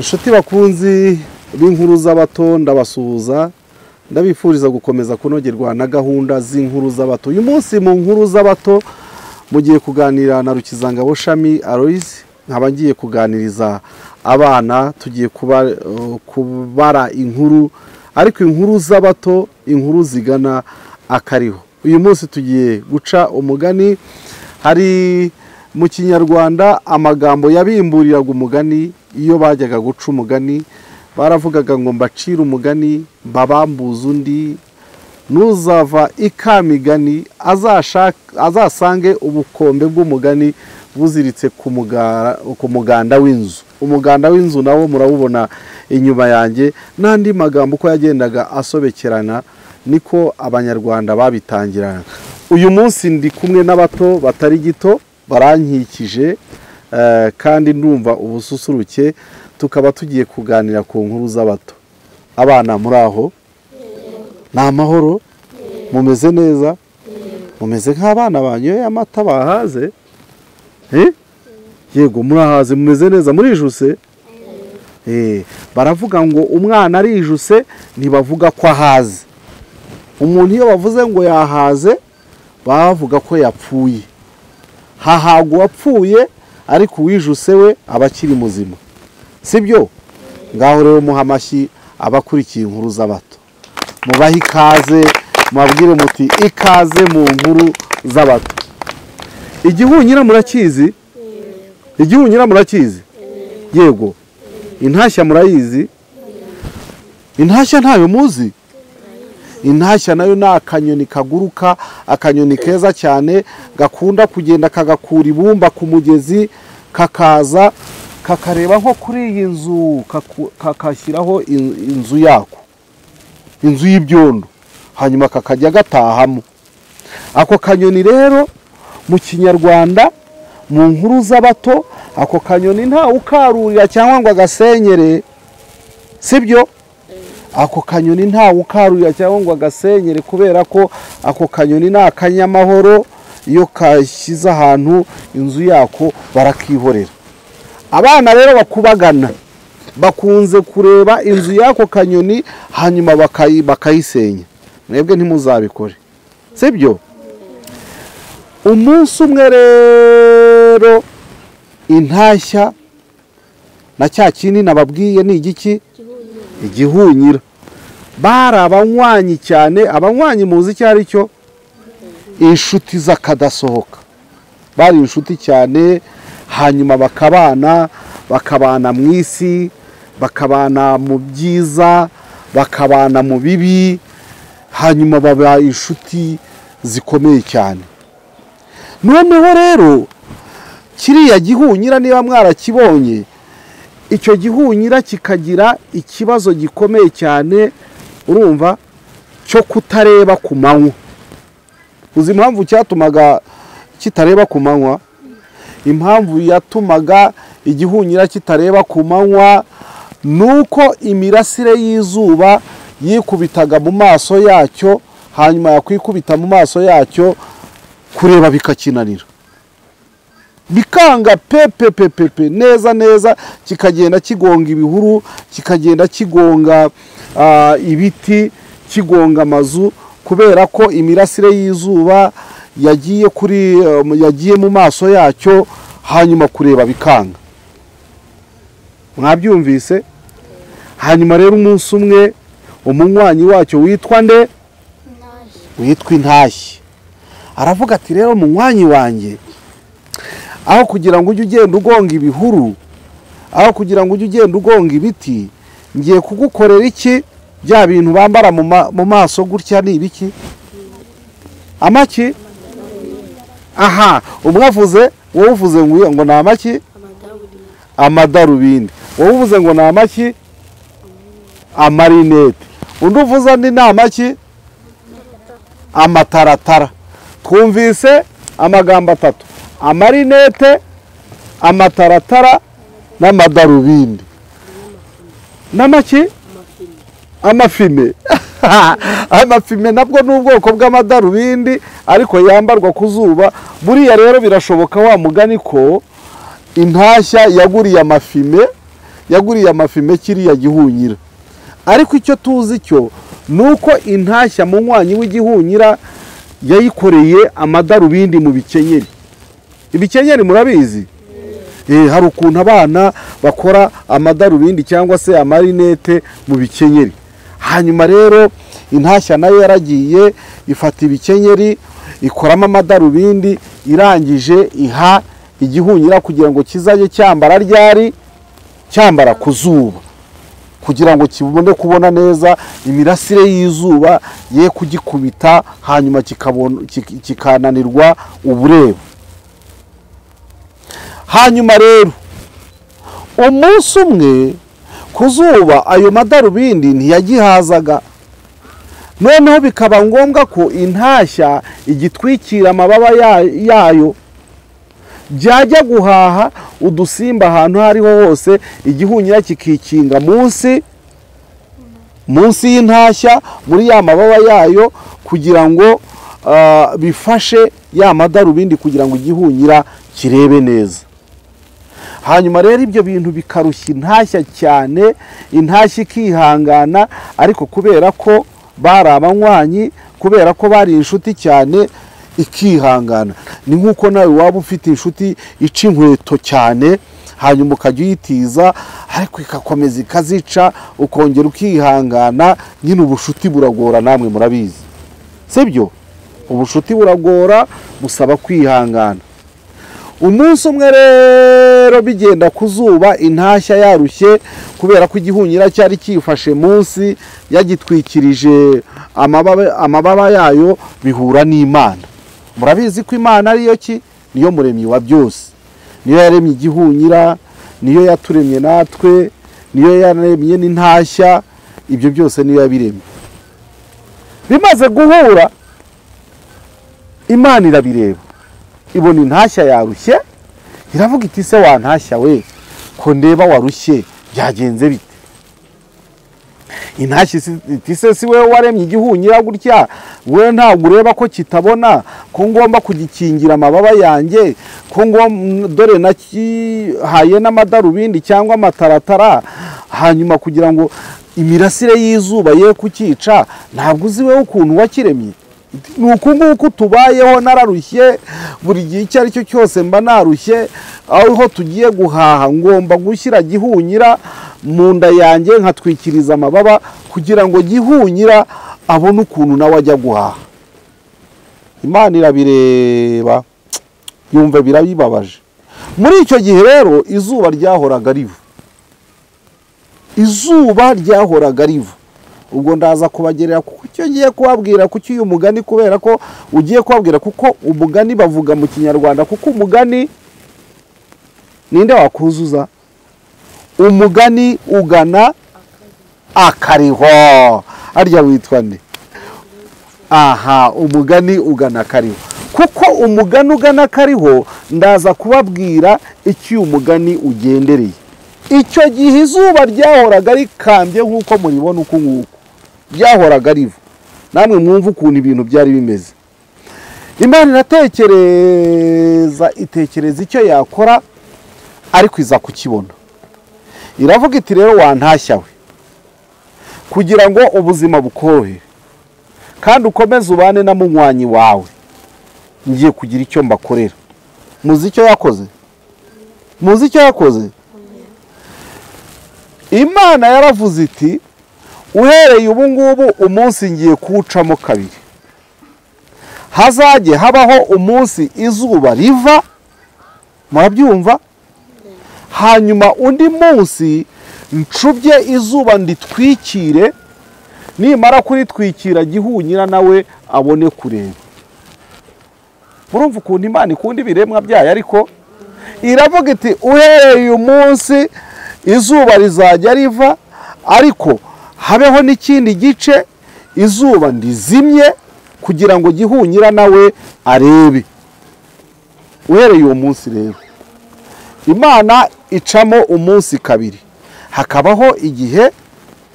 inshuti bakunzi b'inkuru z'abato ndabasuhuza ndabifuriza gukomeza kunogerwa na gahunda z'inkuru z'abato. Uyu munsi mu nkuru z'abato mugiye kuganira na Rukizangabo Shami Aloys, nkaba ngiye kuganiriza abana, tugiye kubara inkuru, ariko inkuru z'abato, inkuru zigana akariho. Uyu munsi tugiye guca umugani. Hari mu Kinyarwanda amagambo yabimburiraga umugani. Iyo bajyaga guca umugani baravugaga ngo mbacira umugani mbabambuza undi, nuzava ikamigani azasange ubukombe bw'umugani buziritse ku muganda w'inzu. Umuganda w'inzu nawo murawubona inyuma yanjye. N'andi magambo uko yagendaga asobekerana niko abanyarwanda babitangirana. Uyu munsi ndi kumwe n'abato batari gito barankikije, kandi ndumva ubususuruke. Tukaba tugiye kuganira ku nkuru z'abato. Abana muri aho ni amahoro? Mumeze neza? Mumeze nk'abana banyoye amata bahaze? Yego murahaze, mumeze neza, murijuse? Baravuga ngo umwana arijuse, ntibavuga ko ahaze. Umuntu iyo bavuze ngo yahaze bavuga ko yapfuye. Hahagwa uwapfuye, ariko uwijuse we aba akiri muzima, sibyo? Ngaho rero muha amashyi abakurikiye inkuru z'abato, mubahe ikaze, mubabwire muti ikaze mu nkuru z'abato. Igihunyira murakizi? Igihunyira murakizi? Yego. Intashya murayizi? Intashya ntayo muzi? Intashya nayo ni akanyoni kaguruka, akanyoni keza cyane gakunda kugenda kagakura ibumba ku mugezi, kakaza kakareba nko kuri iyi nzu, kakashyiraho inzu yako, inzu y'ibyondo, hanyuma kakajya gatahamo. Ako kanyoni rero mu Kinyarwanda mu nkuru z'abato, ako kanyoni nta ukarurira cyangwa ngo agasenyere, sibyo? Ako kanyoni nta ukarurira cyangwa ngo agasenyere, kubera ko ako kanyoni ni akanyamahoro. Iyo kashyize ahantu inzu yako barakihorera. Abana rero bakubagana bakunze kureba inzu yako kanyoni hanyuma bakayisenya. Mwebwe ntimuzabikore, sibyo? Umunsi umwe rero intashya na cya kindi nababwiye ni igiki? Igihunyira. Bari abanywanyi cyane. Abanywanyi muzi icyo ari cyo? Inshuti z'akadasohoka. Bari inshuti cyane, hanyuma bakabana mu isi, bakabana mu byiza, bakabana mu bibi, hanyuma baba inshuti zikomeye cyane. Noneho rero kiriya gihunyira, niba mwarakibonye, icyo gihunyira kikagira ikibazo gikomeye cyane, urumva, cyo kutareba ku manywa. Uzi impamvu cyatumaga kitareba ku manywa? Impamvu yatumaga igihunyira kitareba ku manywa nuko imirasire y'izuba yikubitaga mu maso yacyo, hanyuma yakwikubita mu maso yacyo kureba bikakinanira, bikanga pepe neza, kikagenda kigonga ibihuru, kikagenda kigonga ibiti, kigonga amazu, kubera ko imirasire y'izuba yagiye mu maso yacyo, hanyuma kureba bikanga. Mwabyumvise? Hanyuma rero umunsi umwe umunywanyi wacyo witwa nde? Witwa intashya. Aravuga ati rero munywanyi wanjye, aho kugira ngo ujye ugenda ugonga ibihuru, aho kugira ngo ujye ugenda ugonga ibiti, ngiye kugukorera iki? Bya bintu bambara mu maso gutya ni ibiki? Amaki? Aha, umwe avuze, wowe uvuze ngo ni amaki? Amadarubindi. Wowe uvuze ngo ni amaki? Amarinete. Undi uvuze andi ni amaki? Amataratara. Twumvise amagambo atatu: amarinete, amataratara n'amadarubindi. N'amaki? Amafime. Amafime nabwo ni ubwoko bw'amadarubindi, ariko yambarwa ku zuba. Buriya rero birashoboka wa mugani ko intashya yaguriye amafime yaguriye amafime kiriya gihunyira. Ariko icyo tuzi cyo nuko intashya munywanyi w'igihunyira yayikoreye amadarubindi mu bikenyeri. Ibikenyeri murabizi? Hari ukuntu abana bakora amadarubindi cyangwa se amarinete mu bikenyeri. Hanyuma rero intashya nayo yaragiye ifata ibikenyeri ikoramo amadarubindi, irangije iha igihunyira kugira ngo kizajye cyambara ryari, cyambara ku zuba, kugira ngo kibone kubona neza imirasire y'izuba ye kugikubita, hanyuma kikananirwa ubureba. Hanyuma rero umunsi umwe ku zuba ayo madarubindi ntiyagihazaga, noneho bikaba ngombwa ko intashya igitwikira amababa yayo, byajya guhaha udusimba ahantu hariho hose, igihunyira kikikinga munsi y'intashya muri ya mababa yayo, kugira ngo bifashe ya madarubindi kugira ngo igihunyira kirebe neza. Hanyuma rero ibyo bintu bikarushya intashya cyane, intashya ikihangana, ariko kubera ko bari abanywanyi, kubera ko bari inshuti cyane, ikihangana. Ni nk'uko nawe waba ufite inshuti ica inkweto cyane, hanyuma ukajya uyitiza, ariko ikakomeza ikazica, ukongera ukihangana. Nyine ubushuti buragora, namwe murabizi, sibyo? Ubushuti buragora, busaba kwihangana. Umunsi umwe rero bigenda ku zuba, intashya yarushye kubera ko igihunyira cyari cyifashe munsi, yagitwikirije amababa yayo, bihura n'Imana. Murabizi ko Imana ariyo ki? Niyo muremyi wa byose. Niyo yaremye igihunyira, niyo yaturemye natwe, niyo yaremye n'intashya, ibyo byose niyo yabiremye. Bimaze guhura, Imana irabireba, ibona intashya yarushye, iravuga iti se wa ntashya we, ko ndeba warushye, byagenze bite? Intashya iti se si wewe waremye igihunyira gutya, we ntabwo ureba ko kitabona, ko ngomba kugikingira amababa yanjye, ko dore nakihaye n'amadarubindi cyangwa amataratara, hanyuma kugira ngo imirasire y'izuba ye kukica, ntabwo uzi wewe ukuntu wakiremye? Nuko nguko tubayeho, nararushye, buri gihe icyo ari cyo cyose mba narushye, aho tugiye guhaha ngomba gushyira gihunyira mu nda yanjye, nkatwikiriza amababa kugira ngo gihunyira abone ukuntu nawe ajya guhaha. Imana irabireba, yumva birabibabaje. Muri icyo gihe rero izuba ryahoraga riva, izuba ryahoraga riva. Ubwo ndaza kubagerera kuko icyo ngiye kubabwira kuko uyu mugani, kubera ko ugiye kubabwira kuko umugani bavuga mu Kinyarwanda, kuko umugani ninde wakuzuza? Umugani ugana akariho. Arya witwa nde? Aha, umugani ugana akariho. Kuko umugani ugana akariho, ndaza kubabwira icyo uyu mugani ugendereye. Icyo gihe izuba ryahoraga rikambye nk'uko muribona uko nguko, ryahoraga riva. Namwe mwumva ukuntu ibintu byari bimeze. Imana itekereza icyo yakora, ariko iza kukibona. Iravuga iti rero wa ntashya we, kugira ngo ubuzima bukorohe kandi ukomeze ubane na munywanyi wawe, ngiye kugira icyo mbakorera. Muzi icyo yakoze? Muzi icyo yakoze? Imana yaravuze iti, uhereye ubu ngubu umunsi ngiye kuwucamo kabiri. Hazajye habaho umunsi izuba riva, murabyumva? Hanyuma undi munsi ncubye izuba nditwikire, nimara kuritwikira gihunyira nawe abone kureba. Murumva ukuntu Imana ikunda ibiremwa byayo? Ariko iravuga iti, uhereye uyu munsi izuba rizajya riva, ariko habeho n'ikindi gice izuba ndizimye kugira ngo gihunyira nawe arebe. Uhereye uwo munsi rero Imana icamo umunsi kabiri. Hakabaho igihe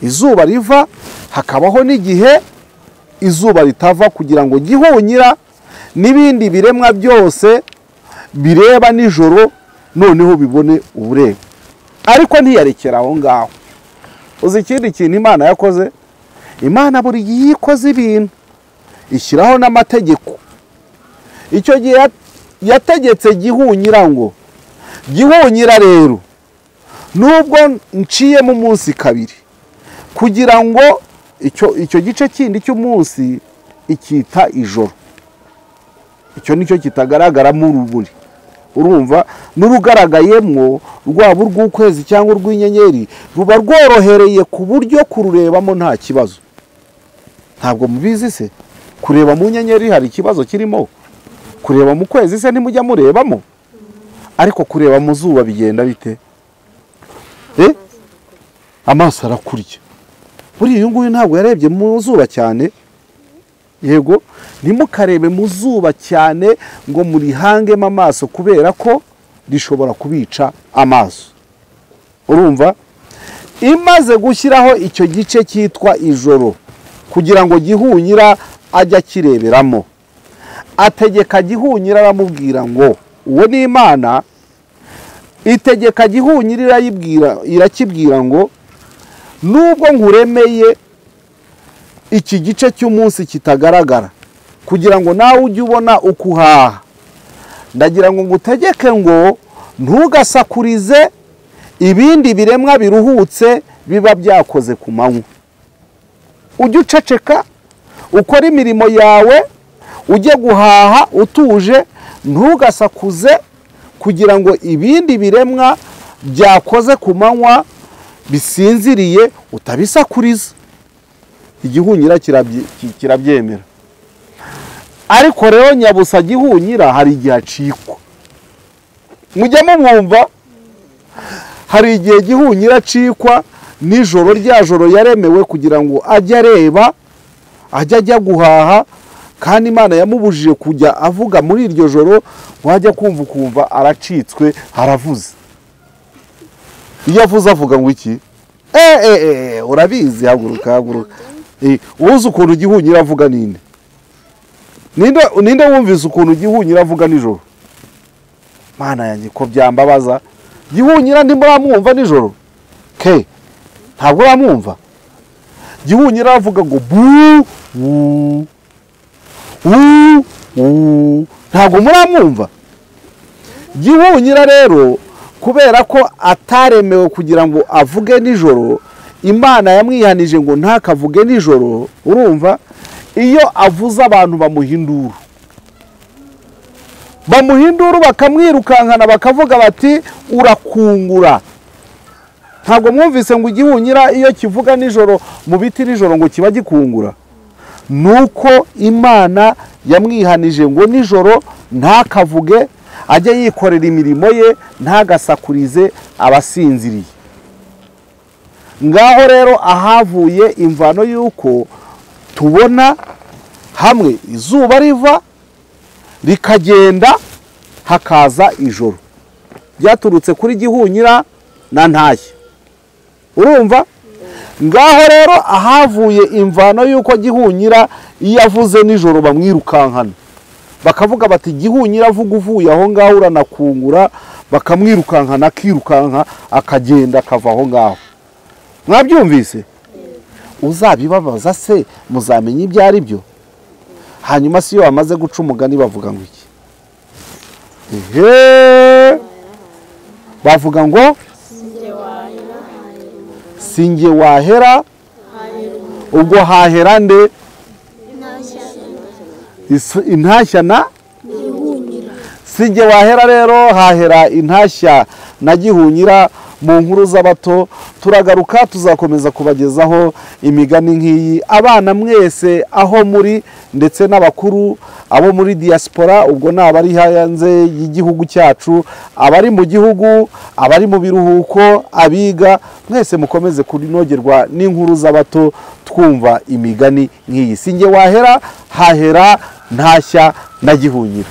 izuba riva, hakabaho n'igihe izuba ritava, kugira ngo gihunyira n'ibindi biremwa byose bireba nijoro noneho bibone ubureba. ariko ntiyarekera aho ngaho. Uzi ikindi kintu Imana yakoze? Imana buri gihe ikoze ibintu ishyiraho n'amategeko. Icyo gihe yategetse Gihunyira ngo Gihunyira rero nubwo nciye mu munsi kabiri kugira ngo icyo gice kindi cy'umunsi ikita ijoro. Icyo nicyo kitagaragaramo urumuri. Urumva n'urugaragayemo rwaba urw'ukwezi cyangwa urw'inyenyeri ruba rworohereye ku buryo kururebamo nta kibazo. Ntabwo mubizi se? Kureba mu nyenyeri hari ikibazo kirimo? Kureba mu kwezi se ntimujya murebamo? Ariko kureba mu zuba bigenda bite? Amaso arakurya. Buri uyu nguyu ntabwo yarebye mu zuba cyane. Yego, ntimukarebe mu zuba cyane ngo murihangemo amaso kubera ko rishobora kubica amaso. Urumva? Imaze gushyiraho icyo gice cyitwa ijoro kugira ngo Gihunyira ajya kireberamo, ategeka Gihunyira aramubwira ngo uwo ni Imana. Itegeka Gihunyira irakibwira ngo nubwo nkuremeye iki gice cy'umunsi kitagaragara kugira ngo nawe ujye ubona uko uhaha, ndagira ngo ngutegeke ngo ntugasakurize ibindi biremwa biruhutse biba byakoze ku manywa. Ujye uceceka ukora imirimo yawe, ujye guhaha utuje, ntugasakuze kugira ngo ibindi biremwa byakoze ku manywa bisinziriye utabisakuriza. Igihunyira kirabyemera. Ariko rero nyabusa Gihunyira hari igihe acikwa. Mujya mumwumva? Hari igihe Gihunyira acikwa nijoro, rya joro yaremewe kugira ngo ajye areba, ajya guhaha, kandi Imana yamubujije kujya avuga muri iryo joro, wajya kumva aracitswe aravuze. Iyo avuze avuga ngo iki? Urabizi, haguruka. Uzi ukuntu Gihunyira avuga ninde? Ninde wumvise ukuntu Gihunyira avuga nijoro? Mana yanjye ko byambabaza. Gihunyira ntimuramwumva nijoro? Ntabwo uramwumva? Gihunyira avuga ngo bu ntabwo muramwumva? Gihunyira rero kubera ko ataremewe kugira ngo avuge nijoro, Imana yamwihanije ngo ntakavuge nijoro. Urumva? Iyo avuze abantu bamuhindura, bakamwirukankana bakavuga bati urakungura. Ntabwo mwumvise ngo Gihunyira iyo kivuga nijoro mu biti nijoro ngo kiba gikungura? Nuko Imana yamwihanije ngo nijoro ntakavuge, ajye yikorera imirimo ye, ntagasakurize abasinziriye. Ngaho rero ahavuye imvano y'uko tubona hamwe izuba riva rikagenda hakaza ijoro, byaturutse kuri Gihunyira na Ntashya. Urumva? Ngaho rero ahavuye imvano y'uko Gihunyira iyo avuze nijoro bamwirukankana, bakavuga bati Gihunyira avuga uvuye aho ngaho uranakungura, bakamwirukankana akirukanka akagenda akava aho ngaho. Mwabyumvise? Uzabibabaza se muzamenya ibyo ari byo. Hanyuma si yo bamaze guca umugani bavuga ngo iki? Bavuga ngo singe wahera, ubwo hahera nde? Intashya na Gihunyira. Singe wahera rero hahera Intashya na Gihunyira. Mu nkuru z'abato turagaruka, tuzakomeza kubagezaho imigani nk'iyi. Abana mwese aho muri ndetse n'abakuru, abo muri diaspora, ubwo n'abari hanze y'igihugu cyacu, abari mu gihugu, abari mu biruhuko, abiga, mwese mukomeze kurinogerwa n'inkuru z'abato twumva imigani nk'iyi. Singe wahera hahera Ntashya na Gihunyira.